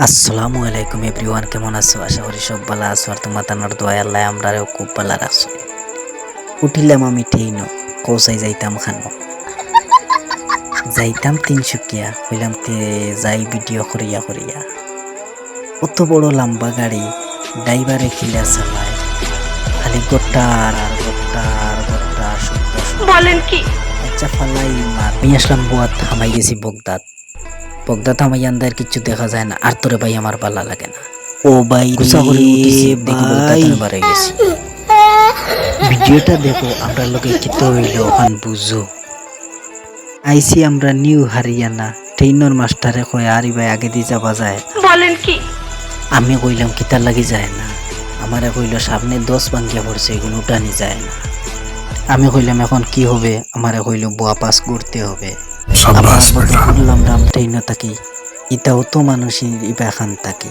আসসালামু আলাইকুম এভরিওয়ান, কেমন আছো? আশা করি সব ভালো আছো আর তোমার তানার দোয়া আল্লাহ আমরাও খুব ভালো রাখছো। উঠিলাম আমি ঠেইন কৌসাই যাইতাম খানো, যাইতাম তিনসুকিয়া, হইলাম তে যাই ভিডিও করিয়া করিয়া। অত বড় লম্বা গাড়ি, ড্রাইভারে খিলা চালায়, খালি গোটার আর গোটার গোটার শব্দ বলেন কি। আচ্ছা ফালাই মার আমি আসলাম বুয়াত, থামাই গেছি বগদাদ। বগদাদ থামাই আন্দার কিছু দেখা যায় না, আর তোরে ভাই আমার ভালো লাগে না। ও ভাই গুছা করে উঠিছি, দেখি বগদাদ বার হয়ে গেছি। ভিডিওটা দেখো, আমরা লোকে কিতো হইল ওখান বুঝো। আইসি আমরা নিউ হারিয়ানা, ট্রেনর মাস্টারে কয় আরি ভাই আগে দিয়ে যাওয়া যায়, বলেন কি। আমি কইলাম কিতার লাগি যায় না, আমারে কইল সামনে 10 ভাঙ্গিয়া পড়ছে, এগুলো উঠানি যায় না। আমি কইলাম এখন কি হবে, আমারে কইল বুয়া পাস করতে হবে। আবার বললাম রাম ট্রেন থাকি, ইটাও তো মানুষের ইবা খান থাকি।